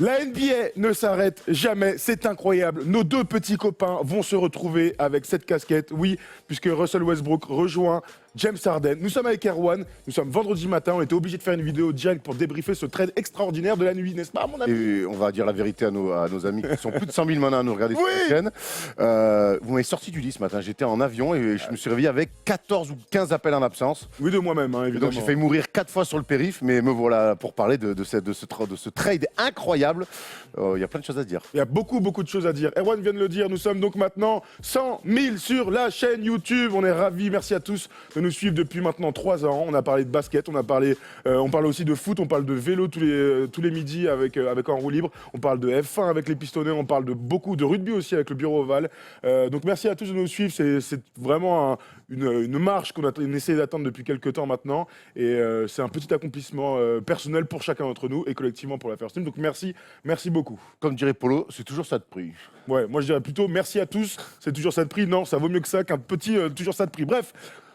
La NBA ne s'arrête jamais, c'est incroyable. Nos deux petits copains vont se retrouver avec cette casquette, oui, puisque Russell Westbrook rejoint James Harden. Nous sommes avec Erwan, nous sommes vendredi matin, on était obligé de faire une vidéo direct pour débriefer ce trade extraordinaire de la nuit, n'est-ce pas mon ami? Et on va dire la vérité à nos amis qui sont plus de 100 000 maintenant à nous regarder ce week-end. Vous m'avez sorti du lit ce matin, j'étais en avion et je me suis réveillé avec 14 ou 15 appels en absence. Oui, de moi-même, hein, évidemment. Donc j'ai failli mourir 4 fois sur le périph', mais me voilà pour parler de ce trade incroyable. Il y a plein de choses à dire. Il y a beaucoup de choses à dire. Erwan vient de le dire, nous sommes donc maintenant 100 000 sur la chaîne YouTube. On est ravis, merci à tous de nous suivre depuis maintenant 3 ans. On a parlé de basket, on parle aussi de foot, on parle de vélo tous les midis avec En roue libre. On parle de F1 avec les pistonnets, on parle de beaucoup de rugby aussi avec le bureau ovale. Donc merci à tous de nous suivre. C'est vraiment une marche qu'on essaie d'atteindre depuis quelques temps maintenant. Et c'est un petit accomplissement personnel pour chacun d'entre nous et collectivement pour la First Team. Donc merci beaucoup. Comme dirait Polo, c'est toujours ça de prix. Ouais, moi je dirais plutôt merci à tous, c'est toujours ça de prix. Non, ça vaut mieux que ça, qu'un petit toujours ça de prix. Bref,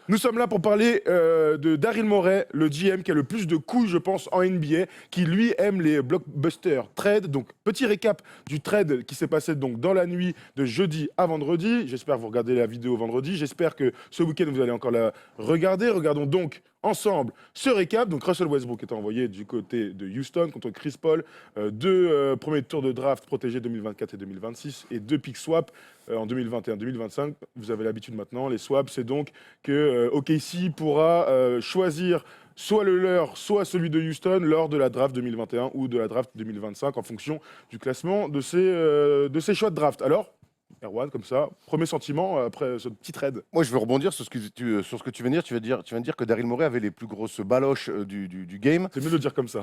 nous sommes là pour parler de Daryl Morey, le GM qui a le plus de couilles, je pense, en NBA, qui lui aime les blockbusters trades. Donc, petit récap du trade qui s'est passé donc dans la nuit de jeudi à vendredi. J'espère que vous regardez la vidéo vendredi. J'espère que ce week-end, vous allez encore la regarder. Regardons donc ensemble ce récap. Donc, Russell Westbrook est envoyé du côté de Houston contre Chris Paul. Deux premiers tours de draft protégés 2024 et 2026 et 2 picks swap en 2021-2025. Vous avez l'habitude maintenant. Les swaps, c'est donc que OKC pourra choisir soit le leur, soit celui de Houston lors de la draft 2021 ou de la draft 2025 en fonction du classement de ces choix de draft. Alors, Erwan, comme ça, premier sentiment après ce petit trade. Moi, je veux rebondir sur ce que tu viens de dire. Tu viens de dire que Daryl Morey avait les plus grosses baloches du game. C'est mieux de le dire comme ça.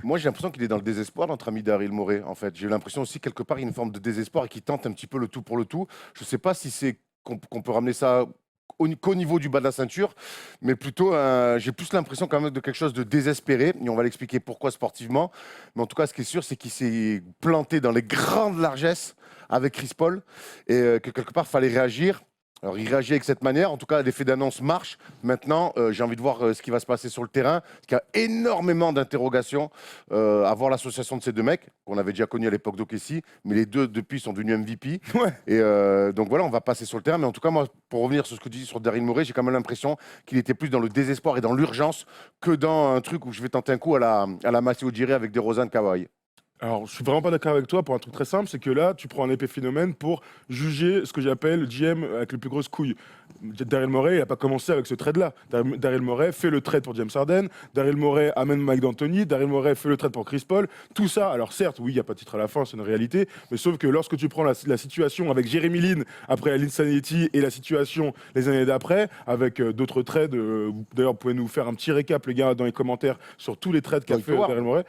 Moi, j'ai l'impression qu'il est dans le désespoir, notre ami Daryl Morey, en fait. J'ai l'impression aussi, quelque part, il y a une forme de désespoir et qu'il tente un petit peu le tout pour le tout. Je ne sais pas si c'est qu'on peut ramener ça qu'au niveau du bas de la ceinture, mais plutôt, j'ai plus l'impression quand même de quelque chose de désespéré, et on va l'expliquer pourquoi sportivement, mais en tout cas, ce qui est sûr, c'est qu'il s'est planté dans les grandes largesses avec Chris Paul, et que quelque part, il fallait réagir. Alors, il réagit avec cette manière. En tout cas, l'effet d'annonce marche. Maintenant, j'ai envie de voir ce qui va se passer sur le terrain. Parce qu'il y a énormément d'interrogations à voir l'association de ces deux mecs, qu'on avait déjà connus à l'époque d'OKC. Mais les deux, depuis, sont devenus MVP. Ouais. Et donc voilà, on va passer sur le terrain. Mais en tout cas, moi, pour revenir sur ce que tu dis sur Daryl Morey, j'ai quand même l'impression qu'il était plus dans le désespoir et dans l'urgence que dans un truc où je vais tenter un coup à la Matteo Ujiri avec des Rosanne Kawhi. Alors, je suis vraiment pas d'accord avec toi pour un truc très simple, c'est que là, tu prends un épiphénomène pour juger ce que j'appelle le GM avec les plus grosses couilles. Daryl Morey, il n'a pas commencé avec ce trade-là. Daryl Morey fait le trade pour James Harden, Daryl Morey amène Mike D'Antoni, Daryl Morey fait le trade pour Chris Paul. Tout ça, alors certes, oui, il n'y a pas de titre à la fin, c'est une réalité, mais sauf que lorsque tu prends la situation avec Jeremy Lin après l'Insanity et la situation les années d'après, avec d'autres trades, d'ailleurs, vous pouvez nous faire un petit récap, les gars, dans les commentaires, sur tous les trades qu'a fait Daryl Morey.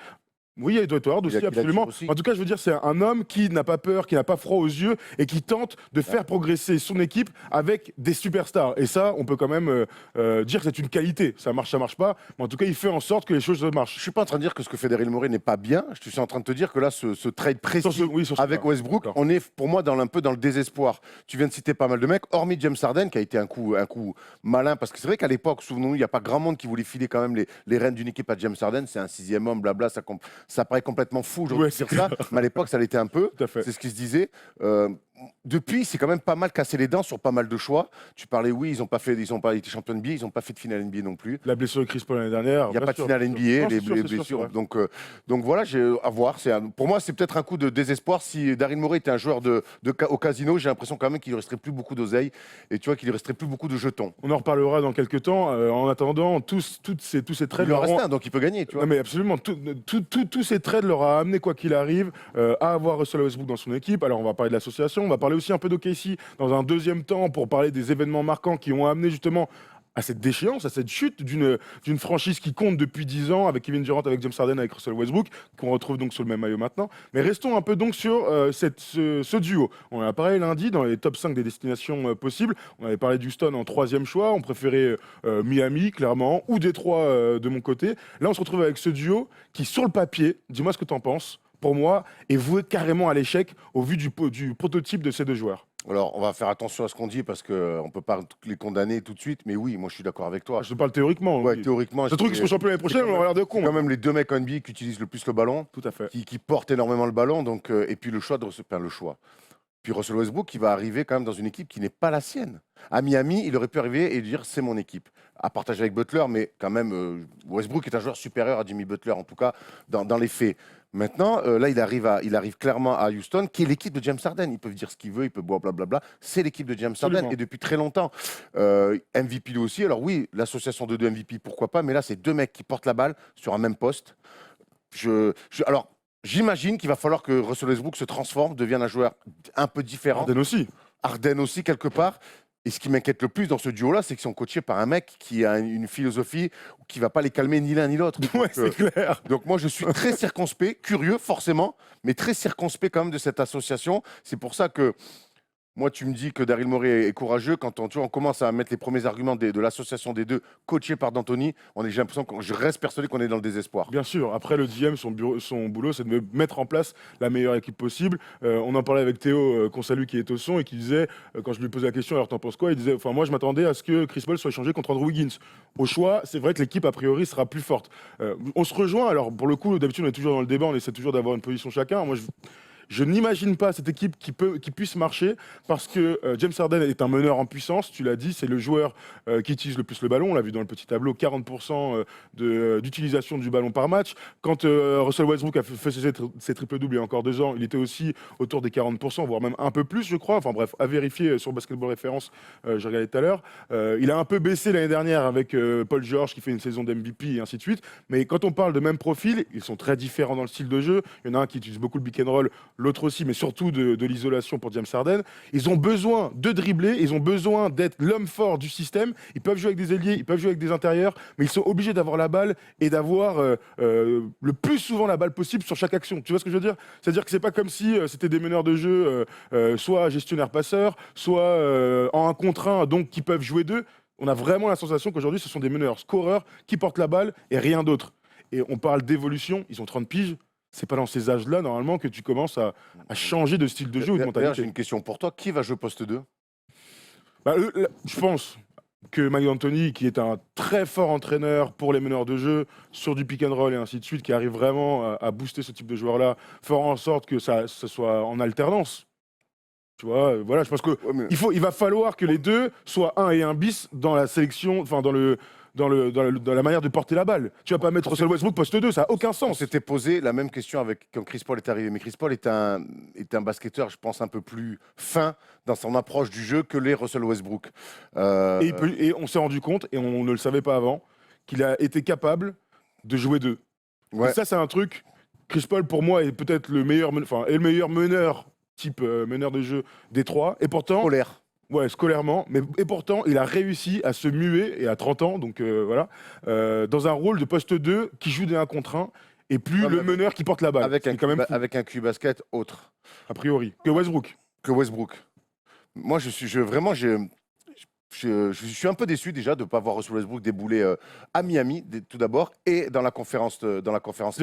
Oui, il y a Dwight Howard aussi, absolument. En tout cas, je veux dire, c'est un homme qui n'a pas peur, qui n'a pas froid aux yeux et qui tente de faire progresser son équipe avec des superstars. Et ça, on peut quand même dire que c'est une qualité. Ça marche pas. Mais en tout cas, il fait en sorte que les choses marchent. Je suis pas en train de dire que ce que fait Daryl Morey n'est pas bien. Je suis en train de te dire que là, ce trade précis avec Westbrook, on est pour moi un peu dans le désespoir. Tu viens de citer pas mal de mecs, hormis James Harden, qui a été un coup malin. Parce que c'est vrai qu'à l'époque, souvenons-nous, il n'y a pas grand monde qui voulait filer quand même les rênes d'une équipe à James Harden. C'est un 6e homme, blabla. Ça paraît complètement fou aujourd'hui de dire ça, mais à l'époque, ça l'était un peu. C'est ce qui se disait. Depuis, c'est quand même pas mal cassé les dents sur pas mal de choix. Tu parlais, oui, ils n'ont pas été champions de NBA, ils n'ont pas fait de finale NBA non plus. La blessure de Chris Paul l'année dernière. Il n'y a pas de finale NBA, les blessures. Donc voilà, à voir. Pour moi, c'est peut-être un coup de désespoir. Si Daryl Morey était un joueur au casino, j'ai l'impression quand même qu'il ne resterait plus beaucoup d'oseille et tu vois qu'il ne resterait plus beaucoup de jetons. On en reparlera dans quelques temps. En attendant, tous ces trades. Il en reste un, donc il peut gagner. Tu vois. Non, mais absolument. Tous ces trades leur a amené, quoi qu'il arrive, à avoir Russell Westbrook dans son équipe. Alors, on va parler de l'association. On va parler aussi un peu d'OKC dans un deuxième temps pour parler des événements marquants qui ont amené justement à cette déchéance, à cette chute d'une franchise qui compte depuis 10 ans avec Kevin Durant, avec James Harden, avec Russell Westbrook, qu'on retrouve donc sur le même maillot maintenant. Mais restons un peu donc sur ce duo. On a parlé lundi dans les top 5 des destinations possibles. On avait parlé d'Houston en 3e choix. On préférait Miami, clairement, ou Détroit de mon côté. Là, on se retrouve avec ce duo qui, sur le papier, dis-moi ce que tu en penses, pour moi, est voué carrément à l'échec au vu du prototype de ces deux joueurs. Alors, on va faire attention à ce qu'on dit parce qu'on ne peut pas les condamner tout de suite. Mais oui, moi, je suis d'accord avec toi. Je te parle théoriquement. Ouais, Oui. théoriquement, Ce truc, ils seront champions l'année prochaine, on va l'air de con. quand même les deux mecs en NBA qui utilisent le plus le ballon, Tout à fait. qui portent énormément le ballon. Donc, et puis le choix de le choix. Puis Russell Westbrook qui va arriver quand même dans une équipe qui n'est pas la sienne. À Miami, il aurait pu arriver et dire c'est mon équipe. À partager avec Butler, mais quand même, Westbrook est un joueur supérieur à Jimmy Butler, en tout cas dans les faits. Maintenant, là, il arrive clairement à Houston, qui est l'équipe de James Harden. Ils peuvent dire ce qu'ils veulent, ils peuvent boire blablabla. C'est l'équipe de James Harden Absolument. et depuis très longtemps. MVP lui aussi. Alors oui, l'association de deux MVP, pourquoi pas, mais là, c'est deux mecs qui portent la balle sur un même poste. Alors, j'imagine qu'il va falloir que Russell Westbrook se transforme, devienne un joueur un peu différent. Harden aussi. Harden aussi, quelque part. Et ce qui m'inquiète le plus dans ce duo-là, c'est qu'ils sont coachés par un mec qui a une philosophie qui ne va pas les calmer ni l'un ni l'autre. Ouais, c'est clair. Donc moi, je suis très circonspect, curieux forcément, mais très circonspect quand même de cette association. C'est pour ça que moi, tu me dis que Daryl Morey est courageux. Quand on commence à mettre les premiers arguments de l'association des deux, coachés par D'Antoni, j'ai l'impression que je reste persuadé qu'on est dans le désespoir. Bien sûr. Après, le GM, son boulot, c'est de mettre en place la meilleure équipe possible. On en parlait avec Théo, qu'on salue, qui est au son, et qui disait, quand je lui posais la question, alors t'en penses quoi? Il disait, enfin, moi, je m'attendais à ce que Chris Paul soit échangé contre Andrew Wiggins. Au choix, c'est vrai que l'équipe, a priori, sera plus forte. On se rejoint. Alors, pour le coup, d'habitude, on est toujours dans le débat, on essaie toujours d'avoir une position chacun. Moi, je n'imagine pas cette équipe qui puisse marcher parce que James Harden est un meneur en puissance, tu l'as dit, c'est le joueur qui utilise le plus le ballon, on l'a vu dans le petit tableau, 40% d'utilisation du ballon par match. Quand Russell Westbrook a fait ses triple-doubles il y a encore 2 ans, il était aussi autour des 40%, voire même un peu plus, je crois. Enfin bref, à vérifier sur Basketball Référence, j'ai regardé tout à l'heure. Il a un peu baissé l'année dernière avec Paul George qui fait une saison d'MVP et ainsi de suite. Mais quand on parle de même profil, ils sont très différents dans le style de jeu. Il y en a un qui utilise beaucoup le pick and roll, l'autre aussi, mais surtout de l'isolation pour James Harden. Ils ont besoin de dribbler, ils ont besoin d'être l'homme fort du système. Ils peuvent jouer avec des ailiers, ils peuvent jouer avec des intérieurs, mais ils sont obligés d'avoir la balle et d'avoir le plus souvent la balle possible sur chaque action. Tu vois ce que je veux dire? C'est-à-dire que c'est pas comme si c'était des meneurs de jeu, soit gestionnaires-passeurs, soit en 1 contre 1, donc qui peuvent jouer deux. On a vraiment la sensation qu'aujourd'hui, ce sont des meneurs scoreurs qui portent la balle et rien d'autre. Et on parle d'évolution, ils ont 30 piges. C'est pas dans ces âges-là, normalement, que tu commences à changer de style de jeu ou de D'ailleurs, j'ai mentalité. une question pour toi. Qui va jouer poste 2? Bah, je pense que Mike D'Antoni, qui est un très fort entraîneur pour les meneurs de jeu, sur du pick and roll et ainsi de suite, qui arrive vraiment à booster ce type de joueur-là, fera en sorte que ça soit en alternance. Tu vois, voilà, je pense que Ouais, mais il va falloir que les deux soient 1 et 1 bis dans la sélection, enfin dans la manière de porter la balle. Tu vas pas mettre Russell Westbrook poste 2, ça a aucun on sens. s'était posé la même question quand Chris Paul est arrivé. Mais Chris Paul est un basketteur, je pense, un peu plus fin dans son approche du jeu que les Russell Westbrook. Et on s'est rendu compte, et on ne le savait pas avant, qu'il a été capable de jouer deux. Ouais. Et ça, c'est un truc. Chris Paul, pour moi, est peut-être le meilleur meneur, type meneur de jeu des trois. Et pourtant, Polaire. ouais, scolairement, et pourtant, il a réussi à se muer, et à 30 ans, donc voilà, dans un rôle de poste 2 qui joue des 1 contre 1, et plus Non, le mais meneur qui porte la balle. Avec C'est un, quand même fou, avec un QI basket autre a priori, que Westbrook. que Westbrook. Moi, je suis un peu déçu déjà de ne pas voir Russell Westbrook débouler à Miami, tout d'abord, et dans la conférence C'est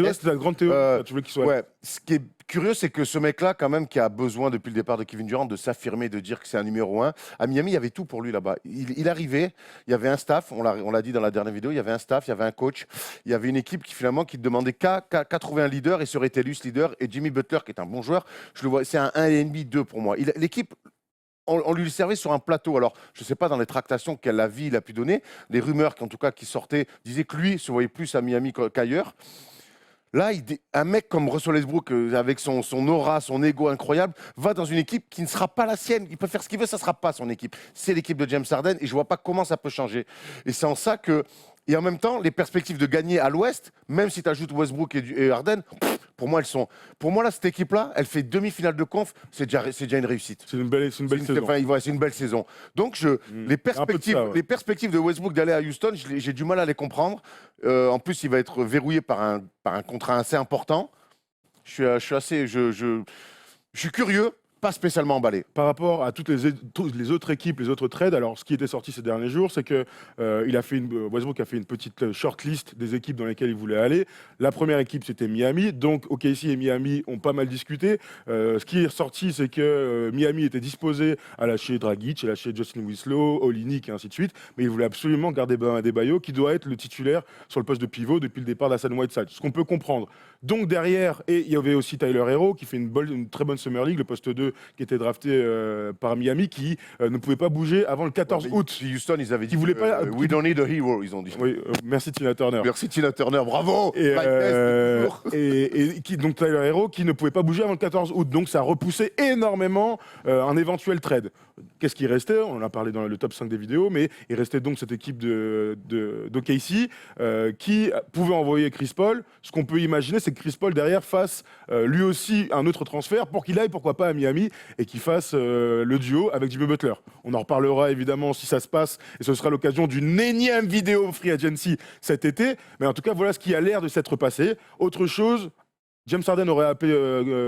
vrai, Est. c'était la grande théorie, Euh, tu veux qu'il soit. Ouais, ce qui est curieux, c'est que ce mec-là, quand même, qui a besoin depuis le départ de Kevin Durant de s'affirmer, de dire que c'est un numéro 1, à Miami, il y avait tout pour lui là-bas. Il arrivait, il y avait un staff, on l'a dit dans la dernière vidéo, il y avait un staff, il y avait un coach, il y avait une équipe qui finalement qui ne demandait qu'à trouver un leader et serait élu ce leader. Et Jimmy Butler, qui est un bon joueur, je le vois, c'est un 1,5, 2 pour moi. L'équipe. On lui servait sur un plateau. Alors, je ne sais pas dans les tractations quelle avis il a pu donner. Les rumeurs qui, en tout cas, qui sortaient disaient que lui se voyait plus à Miami qu'ailleurs. Là, un mec comme Russell Westbrook, avec son aura, son ego incroyable, va dans une équipe qui ne sera pas la sienne. Il peut faire ce qu'il veut, ça ne sera pas son équipe. C'est l'équipe de James Harden et je ne vois pas comment ça peut changer. Et c'est en ça que... Et en même temps, les perspectives de gagner à l'Ouest, même si tu ajoutes Westbrook et Harden, pour moi, elles sont... Pour moi, là, cette équipe-là, elle fait demi-finale de conf, c'est déjà une réussite. C'est une belle saison. C'est une belle saison. Donc, les perspectives de Westbrook d'aller à Houston, j'ai du mal à les comprendre. En plus, il va être verrouillé par un contrat assez important. Je suis curieux pas spécialement emballé. Par rapport à toutes les autres équipes, les autres trades, alors ce qui était sorti ces derniers jours, c'est que Westbrook a fait une petite shortlist des équipes dans lesquelles il voulait aller. La première équipe, c'était Miami, donc OKC et Miami ont pas mal discuté. Ce qui est ressorti, c'est que Miami était disposé à lâcher Dragic, à lâcher Justin Winslow, Olynyk et ainsi de suite, mais il voulait absolument garder Bam Adebayo, qui doit être le titulaire sur le poste de pivot depuis le départ d'Hassan Whiteside, ce qu'on peut comprendre. Donc derrière, et il y avait aussi Tyler Herro, qui fait une très bonne Summer League, le poste 2, qui était drafté par Miami, qui ne pouvait pas bouger avant le 14 août. Houston, ils avaient dit voulaient pas, We don't need a hero, ils ont dit. Oui, merci Tina Turner. Merci Tina Turner, bravo. Donc Tyler Herro qui ne pouvait pas bouger avant le 14 août. Donc ça repoussait énormément un éventuel trade. Qu'est-ce qui restait? On en a parlé dans le top 5 des vidéos, mais il restait donc cette équipe d'OKC qui pouvait envoyer Chris Paul. Ce qu'on peut imaginer, c'est que Chris Paul derrière fasse lui aussi un autre transfert pour qu'il aille, pourquoi pas, à Miami et qu'il fasse le duo avec Jimmy Butler. On en reparlera évidemment si ça se passe et ce sera l'occasion d'une énième vidéo Free Agency cet été. Mais en tout cas, voilà ce qui a l'air de s'être passé. Autre chose, James Harden aurait appelé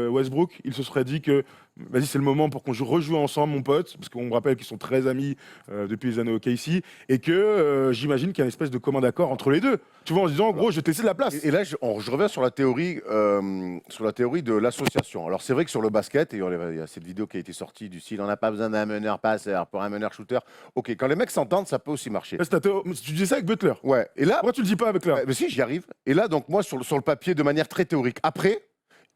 Westbrook. Il se serait dit que vas-y, c'est le moment pour qu'on rejoue ensemble, mon pote, parce qu'on me rappelle qu'ils sont très amis depuis les années au KC, et que j'imagine qu'il y a une espèce de commun accord entre les deux. Tu vois, en se disant, en gros, je vais te laisser de la place. Et là, je reviens sur la théorie de l'association. Alors, c'est vrai que sur le basket, et il y a cette vidéo qui a été sortie du style, on n'a pas besoin d'un meneur-passeur pour un meneur-shooter. Ok, quand les mecs s'entendent, ça peut aussi marcher. Tu disais ça avec Butler. Ouais. Et là, pourquoi tu le dis pas avec Butler? Mais si, j'y arrive. Et là, donc, moi, sur le papier, de manière très théorique. Après,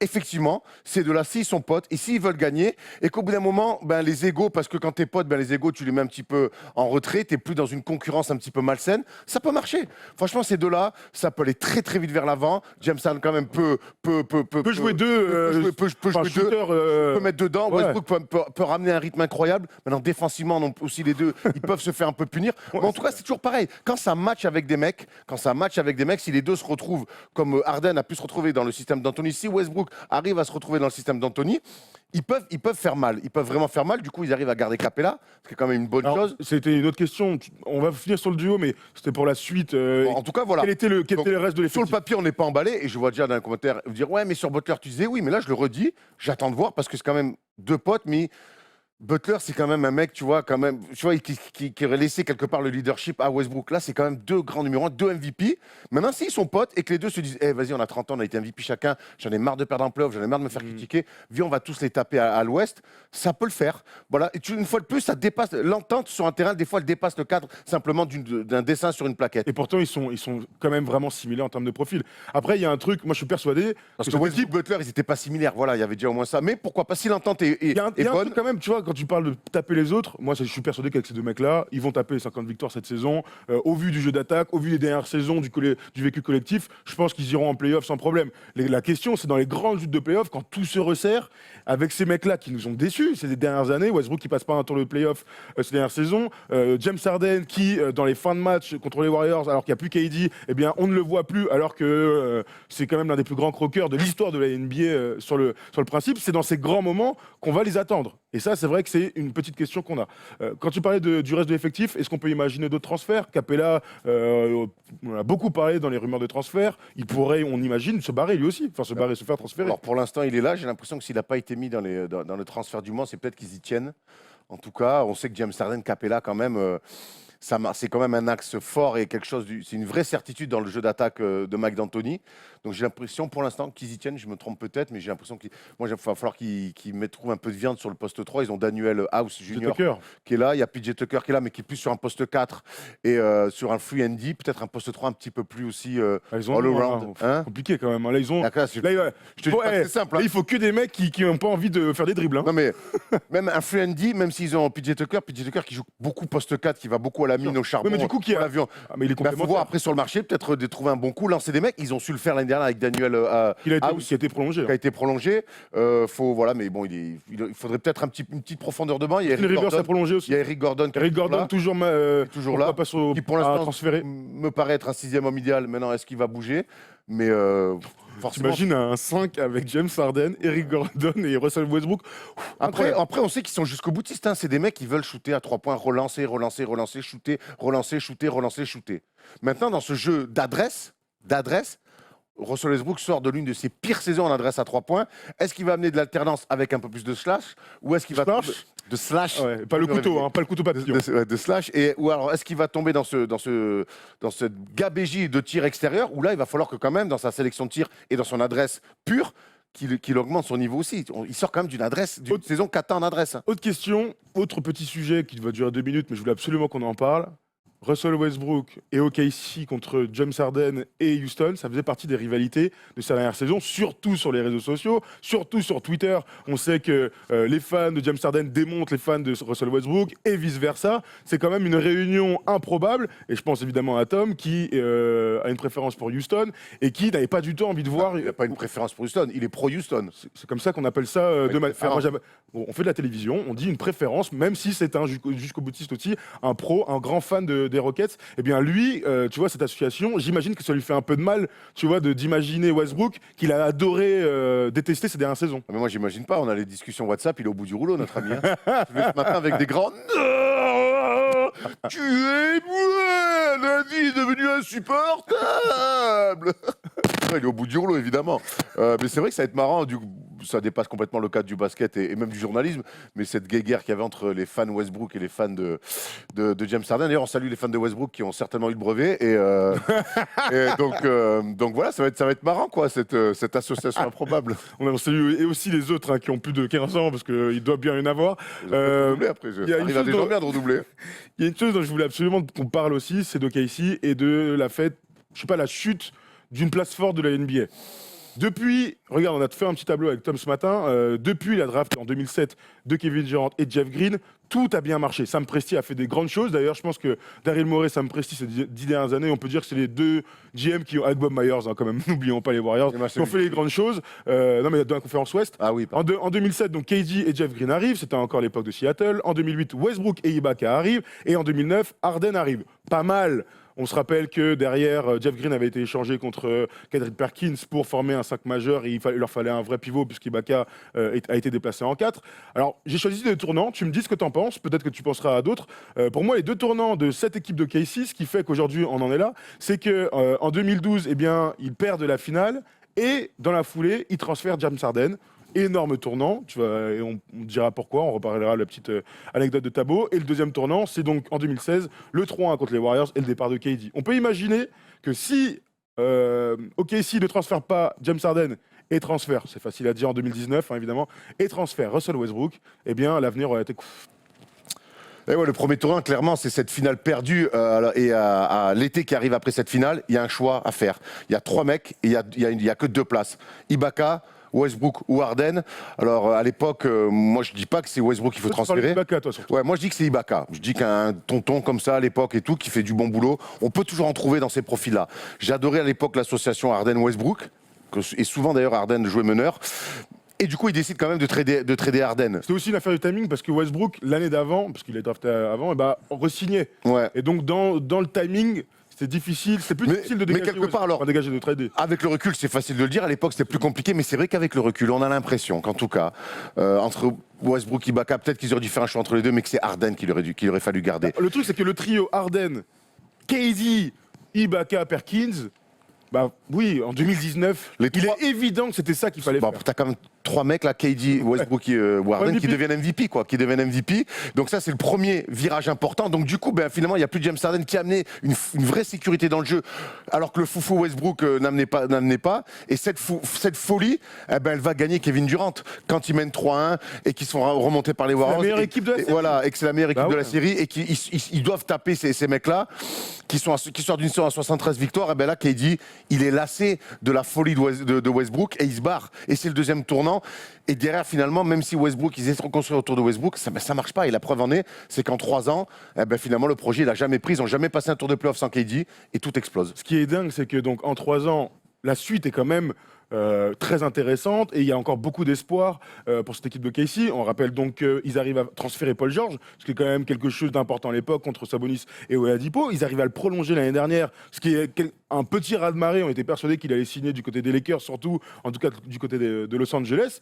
effectivement, c'est de là, s'ils sont potes, et s'ils veulent gagner, et qu'au bout d'un moment, ben, les égos, parce que quand t'es potes, ben, les égos, tu les mets un petit peu en retrait, t'es plus dans une concurrence un petit peu malsaine, ça peut marcher. Franchement, ces deux-là, ça peut aller très très vite vers l'avant. James Harden, quand même, peut jouer deux. Peut mettre dedans. Ouais. Westbrook peut ramener un rythme incroyable. Maintenant, défensivement, non, aussi les deux, ils peuvent se faire un peu punir. Mais en tout cas, c'est toujours pareil. Quand ça match avec des mecs, si les deux se retrouvent, comme Harden a pu se retrouver dans le système d'Anthony, si Westbrook arrivent à se retrouver dans le système d'Anthony, ils peuvent faire mal. Ils peuvent vraiment faire mal. Du coup, ils arrivent à garder Capella, ce qui est quand même une bonne chose. C'était une autre question. On va finir sur le duo, mais c'était pour la suite. Bon, en tout cas, voilà. Quel était le reste de l'effectif? Sur le papier, on n'est pas emballé. Et je vois déjà dans les commentaires vous dire ouais, mais sur Butler, tu disais oui. Mais là, je le redis. J'attends de voir parce que c'est quand même deux potes, mais Butler, c'est quand même un mec, tu vois, qui aurait laissé quelque part le leadership à Westbrook. Là, c'est quand même deux grands numéros 1, deux MVP. Maintenant, s'ils sont potes et que les deux se disent vas-y, on a 30 ans, on a été MVP chacun, j'en ai marre de perdre en playoff, j'en ai marre de me faire critiquer, viens, on va tous les taper à l'ouest, ça peut le faire. Voilà. Et une fois de plus, ça dépasse l'entente sur un terrain, des fois, elle dépasse le cadre simplement d'un dessin sur une plaquette. Et pourtant, ils sont quand même vraiment similaires en termes de profil. Après, il y a un truc, moi, je suis persuadé. Parce que Westbrook et Butler, ils n'étaient pas similaires. Voilà, il y avait déjà au moins ça. Mais pourquoi pas si l'entente est bonne. Il y a un truc quand même, tu vois, quand tu parles de taper les autres, moi je suis persuadé qu'avec ces deux mecs-là, ils vont taper les 50 victoires cette saison. Au vu du jeu d'attaque, au vu des dernières saisons, du vécu collectif, je pense qu'ils iront en play-off sans problème. La question, c'est dans les grandes luttes de play-off, quand tout se resserre, avec ces mecs-là qui nous ont déçus ces dernières années, Westbrook qui passe pas un tour de play-off ces dernières saisons, James Harden qui, dans les fins de match contre les Warriors, alors qu'il n'y a plus KD, eh bien, on ne le voit plus, alors que c'est quand même l'un des plus grands croqueurs de l'histoire de la NBA sur le principe. C'est dans ces grands moments qu'on va les attendre. Et ça, c'est vrai que c'est une petite question qu'on a. Quand tu parlais du reste de l'effectif, est-ce qu'on peut imaginer d'autres transferts? Capella, on a beaucoup parlé dans les rumeurs de transferts. Il pourrait, on imagine, se barrer lui aussi, enfin se barrer, se faire transférer. Alors pour l'instant, il est là. J'ai l'impression que s'il n'a pas été mis dans le transfert du mois, c'est peut-être qu'ils y tiennent. En tout cas, on sait que James Harden, Capella, quand même, c'est quand même un axe fort et quelque chose. C'est une vraie certitude dans le jeu d'attaque de Mike D'Antoni. Donc j'ai l'impression pour l'instant qu'ils y tiennent. Je me trompe peut-être, mais j'ai l'impression qu'il va falloir qu'ils trouvent un peu de viande sur le poste 3. Ils ont Daniel House Jr. qui est là. Il y a PJ Tucker qui est là, mais qui est plus sur un poste 4 et sur un free and D. Peut-être un poste 3 un petit peu plus aussi all around. Compliqué quand même. Là, ils ont. Je te dis pas que c'est simple. Là, il faut que des mecs qui n'ont pas envie de faire des dribbles. Hein. Non, mais même un free and D, même s'ils ont PJ Tucker qui joue beaucoup poste 4, qui va beaucoup à la mine, au charbon. Mais du coup, qui a l'avion. Mais il est complémentaire. Faut voir après sur le marché, peut-être de trouver un bon coup, lancer des mecs. Ils ont su le faire l'année dernière avec Daniel House, qui a été prolongé. Qui a été prolongé. Voilà, mais bon, il faudrait peut-être une petite profondeur de banc. Il y a Eric Gordon a prolongé aussi. Il y a Eric Gordon. Eric Gordon toujours là. Qui pour l'instant me paraît être un 6e homme idéal. Maintenant, est-ce qu'il va bouger? Mais forcément. T'imagines un 5 avec James Harden, Eric Gordon et Russell Westbrook. Après, on sait qu'ils sont jusqu'au boutistes. Hein. C'est des mecs qui veulent shooter à 3 points, relancer, shooter, relancer, shooter, relancer, shooter. Maintenant, dans ce jeu d'adresse, Russell Westbrook sort de l'une de ses pires saisons en adresse à 3 points. Est-ce qu'il va amener de l'alternance avec un peu plus de slash ou est-ce qu'il va de slash Ouais, pas le couteau, hein, pas le couteau papillon. de slash ou alors est-ce qu'il va tomber dans cette gabégie de tir extérieur où là il va falloir que quand même dans sa sélection de tir et dans son adresse pure qu'il augmente son niveau aussi. Il sort quand même d'une saison 4 ans en adresse. Autre question, autre petit sujet qui va durer 2 minutes, mais je voulais absolument qu'on en parle. Russell Westbrook et OKC contre James Harden et Houston, ça faisait partie des rivalités de sa dernière saison, surtout sur les réseaux sociaux, surtout sur Twitter. On sait que les fans de James Harden démontent les fans de Russell Westbrook et vice-versa. C'est quand même une réunion improbable, et je pense évidemment à Tom qui a une préférence pour Houston et qui n'avait pas du tout envie de voir... Il n'a pas une préférence pour Houston, il est pro-Houston. C'est comme ça qu'on appelle ça de manière... Bon, on fait de la télévision, on dit une préférence, même si c'est un jusqu'au boutiste aussi, un pro, un grand fan des Rockets. Eh bien lui, tu vois, cette association, j'imagine que ça lui fait un peu de mal, tu vois, d'imaginer Westbrook qu'il a adoré détester ces dernières saisons. Mais moi, j'imagine pas. On a les discussions WhatsApp, il est au bout du rouleau, notre ami. Hein. Je vais ce matin avec des grands. Non, tu es moi, la vie est devenue insupportable. Il est au bout du rouleau, évidemment. Mais c'est vrai que ça va être marrant. Ça dépasse complètement le cadre du basket et même du journalisme. Mais cette guerre qu'il y avait entre les fans Westbrook et les fans de James Harden. D'ailleurs, on salue les fans de Westbrook qui ont certainement eu le brevet. Et donc voilà, ça va être marrant, quoi, cette association improbable. On salue et aussi les autres qui ont plus de 15 ans parce qu'il doit bien y en avoir. Après, arrive à des gens bien de redoubler. Il y a une chose dont je voulais absolument qu'on parle aussi, c'est d'OKC et de la fête, je sais pas, la chute d'une place forte de la NBA. Depuis, regarde, on a fait un petit tableau avec Tom ce matin, depuis la draft en 2007 de Kevin Durant et Jeff Green, tout a bien marché. Sam Presti a fait des grandes choses. D'ailleurs, je pense que Daryl Morey et Sam Presti, ces 10 dernières années, on peut dire que c'est les deux GM qui ont, avec Bob Myers, hein, quand même, n'oublions pas les Warriors, qui ont fait les grandes choses. Non, mais dans la conférence Ouest. Ah oui. En 2007, donc KD et Jeff Green arrivent. C'était encore l'époque de Seattle. En 2008, Westbrook et Ibaka arrivent. Et en 2009, Harden arrive. Pas mal. On se rappelle que derrière, Jeff Green avait été échangé contre Kendrick Perkins pour former un 5 majeur et il leur fallait un vrai pivot puisqu'Ibaka a été déplacé en 4. Alors, j'ai choisi des tournants. Tu me dis ce que tu en penses. Peut-être que tu penseras à d'autres. Pour moi, les deux tournants de cette équipe de KC, ce qui fait qu'aujourd'hui, on en est là, c'est qu'en 2012, eh bien, ils perdent la finale et dans la foulée, ils transfèrent James Harden. Énorme tournant, et on dira pourquoi, on reparlera de la petite anecdote de Thabo. Et le deuxième tournant, c'est donc en 2016, le 3-1 contre les Warriors et le départ de KD. On peut imaginer que si OKC ne transfère pas James Harden et transfère, c'est facile à dire en 2019 hein, évidemment, et transfère Russell Westbrook, eh bien l'avenir aurait été... Et ouais, le premier tournant, clairement, c'est cette finale perdue. Et à l'été qui arrive après cette finale, il y a un choix à faire. Il y a 3 mecs et il y a que 2 places. Ibaka, Westbrook ou Harden. Alors à l'époque, moi je dis pas que c'est Westbrook qu'il faut transférer. Ibaka, toi, surtout. Ouais, moi je dis que c'est Ibaka. Je dis qu'un tonton comme ça à l'époque et tout qui fait du bon boulot, on peut toujours en trouver dans ces profils-là. J'adorais à l'époque l'association Harden-Westbrook, et souvent d'ailleurs Harden jouait meneur. Et du coup, il décide quand même de trader Harden. C'était aussi une affaire de timing parce que Westbrook, l'année d'avant, parce qu'il est drafté avant, re-signait. Ouais. Et donc dans le timing, c'est difficile, c'est plus difficile de dégager. Mais quelque part, alors, dégager de trader. Avec le recul, c'est facile de le dire. À l'époque, c'était plus compliqué, mais c'est vrai qu'avec le recul, on a l'impression qu'en tout cas, entre Westbrook et Ibaka, peut-être qu'ils auraient dû faire un choix entre les deux, mais que c'est Harden qu'il aurait fallu garder. Le truc, c'est que le trio Harden, KD, Ibaka, Perkins. Bah oui, en 2019, il est évident que c'était ça qu'il fallait faire. T'as quand même 3 mecs là, KD, Westbrook et Harden, qui deviennent MVP, quoi, qui deviennent MVP. Donc ça, c'est le premier virage important. Donc du coup, finalement, il n'y a plus James Harden qui a amené une vraie sécurité dans le jeu, alors que le foufou Westbrook n'amenait pas. Et cette folie, elle va gagner Kevin Durant quand ils mènent 3-1 et qu'ils sont remontés par les Warriors. C'est la meilleure équipe de la série. Voilà, et que c'est la meilleure équipe de la série et qu'ils doivent taper ces mecs-là qui sortent d'une série à 73 victoires. Et là, KD, il est lassé de la folie de Westbrook et il se barre. Et c'est le deuxième tournant. Et derrière, finalement, même si Westbrook, ils essaient de reconstruire autour de Westbrook, ça marche pas. Et la preuve en est, c'est qu'en 3 ans, finalement, le projet, il a jamais pris. Ils n'ont jamais passé un tour de playoff sans KD et tout explose. Ce qui est dingue, c'est que donc en 3 ans, la suite est quand même très intéressante et il y a encore beaucoup d'espoir pour cette équipe de KC. On rappelle donc qu'ils arrivent à transférer Paul George, ce qui est quand même quelque chose d'important à l'époque contre Sabonis et Oladipo. Ils arrivent à le prolonger l'année dernière, ce qui est un petit raz-de-marée. On était persuadés qu'il allait signer du côté des Lakers, surtout en tout cas du côté de Los Angeles.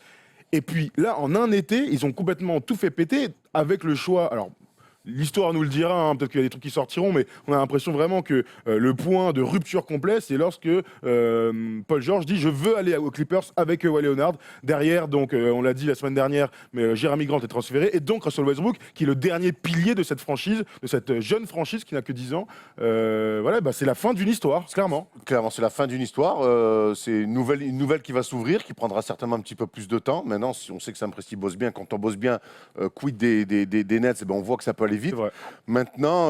Et puis là, en un été, ils ont complètement tout fait péter avec le choix. Alors, l'histoire nous le dira, hein, peut-être qu'il y a des trucs qui sortiront, mais on a l'impression vraiment que le point de rupture complet, c'est lorsque Paul George dit je veux aller aux Clippers avec Kawhi Leonard. Derrière, donc, on l'a dit la semaine dernière, mais Jeremy Grant est transféré, et donc Russell Westbrook, qui est le dernier pilier de cette franchise, de cette jeune franchise qui n'a que 10 ans. Voilà, bah, c'est la fin d'une histoire, clairement. Clairement, c'est la fin d'une histoire. C'est une nouvelle qui va s'ouvrir, qui prendra certainement un petit peu plus de temps. Maintenant, si on sait que Sam Presti bosse bien, quand on bosse bien, quid des Nets, eh ben, on voit que ça peut aller vite. Maintenant,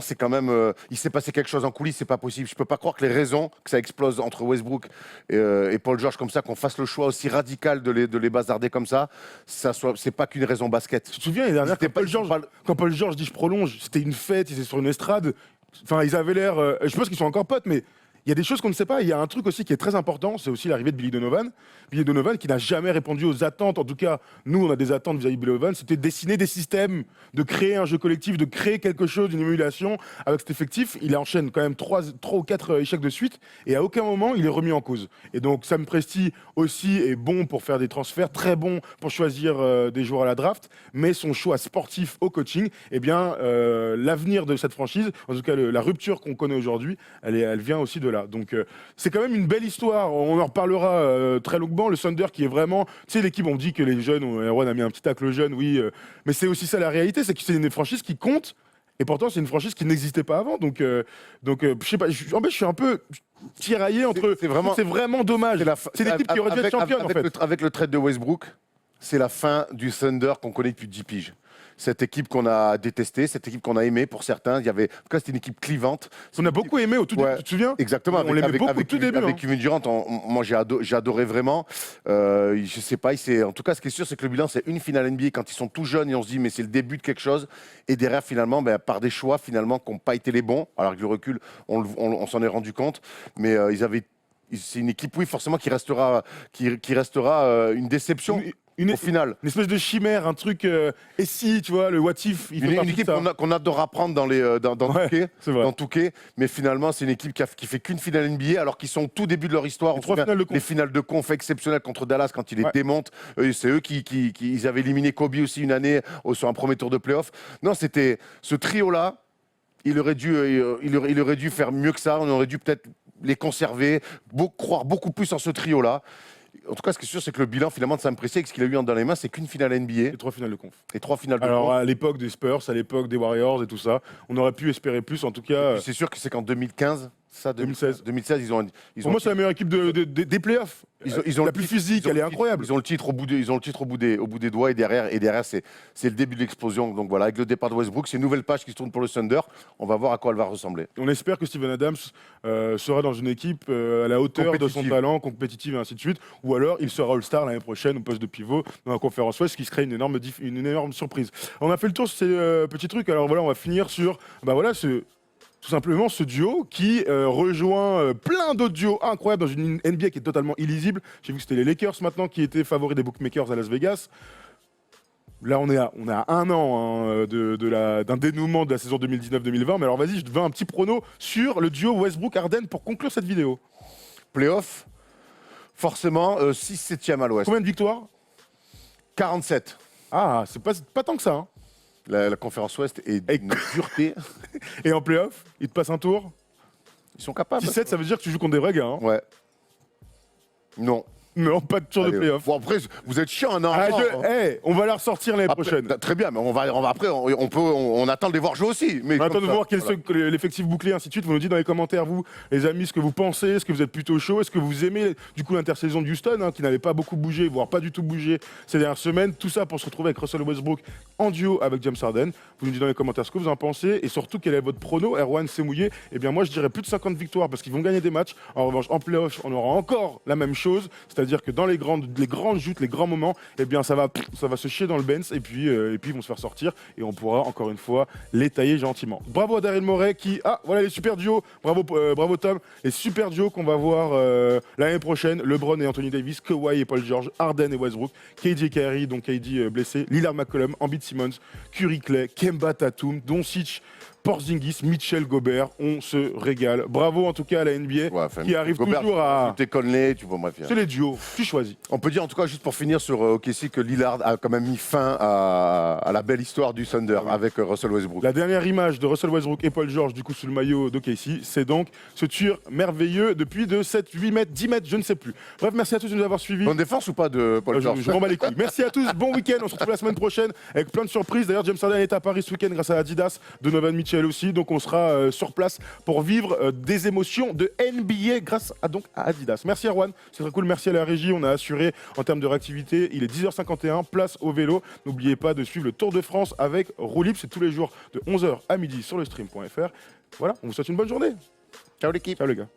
c'est quand même. Il s'est passé quelque chose en coulisses, c'est pas possible. Je peux pas croire que les raisons que ça explose entre Westbrook et Paul George comme ça, qu'on fasse le choix aussi radical de les bazarder comme ça, c'est pas qu'une raison basket. Tu te souviens, l'année dernière, quand Paul George dit je prolonge, c'était une fête, ils étaient sur une estrade. Enfin, ils avaient l'air. Je pense qu'ils sont encore potes, mais il y a des choses qu'on ne sait pas. Il y a un truc aussi qui est très important, c'est aussi l'arrivée de Billy Donovan. Billy Donovan qui n'a jamais répondu aux attentes. En tout cas, nous, on a des attentes vis-à-vis de Billy Donovan. C'était de dessiner des systèmes, de créer un jeu collectif, de créer quelque chose, une émulation avec cet effectif. Il enchaîne quand même 3 ou 4 échecs de suite et à aucun moment il est remis en cause. Et donc Sam Presti aussi est bon pour faire des transferts, très bon pour choisir des joueurs à la draft, mais son choix sportif au coaching, eh bien, l'avenir de cette franchise, en tout cas la rupture qu'on connaît aujourd'hui, elle vient aussi de là. Donc c'est quand même une belle histoire. On en reparlera très longuement. Le Thunder qui est vraiment, tu sais, l'équipe, on dit que les jeunes, Erwan a mis un petit tacle jeune, oui, mais c'est aussi ça la réalité, c'est que c'est une franchise qui compte. Et pourtant, c'est une franchise qui n'existait pas avant. Donc, je sais pas. En fait, je suis un peu tiraillé entre. C'est vraiment dommage. C'est l'équipe qui aurait dû être championne, en fait. Avec le trade de Westbrook, c'est la fin du Thunder qu'on connaît depuis 10 piges. Cette équipe qu'on a détestée, cette équipe qu'on a aimée pour certains. En tout cas, c'était une équipe clivante. On a beaucoup aimé au tout début, tu te souviens? Exactement. On l'aimait beaucoup au tout début. Avec Kevin Durant, moi j'ai adoré vraiment. Je sais pas, en tout cas, ce qui est sûr, c'est que le bilan, c'est une finale NBA quand ils sont tout jeunes et on se dit, mais c'est le début de quelque chose. Et derrière, finalement, par des choix finalement qui n'ont pas été les bons, alors que le recul, on s'en est rendu compte. Mais c'est une équipe, oui, forcément, qui restera une déception. Au final. Une espèce de chimère, un truc. Et si, tu vois, le what if. Une équipe qu'on adore apprendre dans Touquet, mais finalement, c'est une équipe qui fait qu'une finale NBA, alors qu'ils sont au tout début de leur histoire. Les finales de conf exceptionnelles contre Dallas quand ils les démontent. C'est eux qui avaient éliminé Kobe aussi une année sur un premier tour de playoff. Non, c'était ce trio-là. Il aurait dû faire mieux que ça. On aurait dû peut-être les conserver, croire beaucoup plus en ce trio-là. En tout cas, ce qui est sûr, c'est que le bilan finalement de Sam Presti, avec ce qu'il a eu dans les mains, c'est qu'une finale NBA. Et 3 finales de conf. Alors, à l'époque des Spurs, à l'époque des Warriors et tout ça, on aurait pu espérer plus, en tout cas. C'est sûr que c'est qu'en 2015, 2016, pour moi, c'est la meilleure équipe des playoffs. Ils ont la plus physique, elle est incroyable. Ils ont le titre au bout des doigts et derrière c'est le début de l'explosion. Donc voilà, avec le départ de Westbrook, c'est une nouvelle page qui se tourne pour le Thunder. On va voir à quoi elle va ressembler. On espère que Steven Adams sera dans une équipe à la hauteur de son talent, compétitive et ainsi de suite. Ou alors, il sera All-Star l'année prochaine au poste de pivot dans la conférence Ouest, ce qui serait une énorme surprise. On a fait le tour sur ces petits trucs. Alors voilà, on va finir sur tout simplement ce duo qui rejoint plein d'autres duos incroyables dans une NBA qui est totalement illisible. J'ai vu que c'était les Lakers maintenant qui étaient favoris des bookmakers à Las Vegas. Là, on est à un an d'un dénouement de la saison 2019-2020. Mais alors vas-y, je te veux un petit prono sur le duo Westbrook-Harden pour conclure cette vidéo. Playoff, forcément 6-7e à l'Ouest. Combien de victoires? 47. Ah, c'est pas tant que ça. Hein. La conférence Ouest est d'une dureté. Et en playoff, ils te passent un tour? Ils sont capables. 17, ça veut dire que tu joues contre des vrais gars. Hein. Ouais. Non. Non, pas de tour de playoff. Bon, après, vous êtes chiant, non? On va la ressortir l'année prochaine. Très bien, mais on attend de les voir jouer aussi. Mais on attend de voir l'effectif bouclé, ainsi de suite. Vous nous dites dans les commentaires, vous, les amis, ce que vous pensez. Est-ce que vous êtes plutôt chaud? Est-ce que vous aimez, du coup, l'intersaison de Houston, qui n'avait pas beaucoup bougé, voire pas du tout bougé ces dernières semaines? Tout ça pour se retrouver avec Russell Westbrook en duo avec James Harden. Vous nous dites dans les commentaires ce que vous en pensez. Et surtout, quel est votre prono? Erwan s'est mouillé. Eh bien, moi, je dirais plus de 50 victoires parce qu'ils vont gagner des matchs. En revanche, en playoff, on aura encore la même chose. C'est-à-dire que dans les grandes joutes, les grands moments, eh bien ça va se chier dans le Benz et puis ils vont se faire sortir et on pourra encore une fois les tailler gentiment. Bravo à Daryl Morey voilà les super duos, bravo Tom, les super duos qu'on va voir l'année prochaine, LeBron et Anthony Davis, Kawhi et Paul George, Harden et Westbrook, KD et Kyrie, donc KD blessé, Lillard McCollum, Embiid Simmons, Curry Clay, Kemba Tatum, Doncic, Porzingis, Mitchell, Gobert, on se régale. Bravo en tout cas à la NBA qui arrive toujours à... T'es Conley, tu vois, bref. C'est les duos, tu choisis. On peut dire en tout cas, juste pour finir sur OKC, que Lillard a quand même mis fin à la belle histoire du Thunder avec Russell Westbrook. La dernière image de Russell Westbrook et Paul George, du coup, sous le maillot d'OKC, c'est donc ce tir merveilleux depuis de 7, 8 mètres, 10 mètres, je ne sais plus. Bref, merci à tous de nous avoir suivis. Bonne défense ou pas de Paul George? Je m'en bats les couilles. Merci à tous, bon week-end. On se retrouve la semaine prochaine avec plein de surprises. D'ailleurs, James Harden est à Paris ce week-end grâce à Adidas, de Donovan Mitchell aussi. Donc, on sera sur place pour vivre des émotions de NBA grâce à, Adidas. Merci Erwan, c'est très cool. Merci à la régie. On a assuré en termes de réactivité. Il est 10h51, place au vélo. N'oubliez pas de suivre le Tour de France avec Roulib. C'est tous les jours de 11h à midi sur le stream.fr. Voilà, on vous souhaite une bonne journée. Ciao l'équipe. Ciao les gars.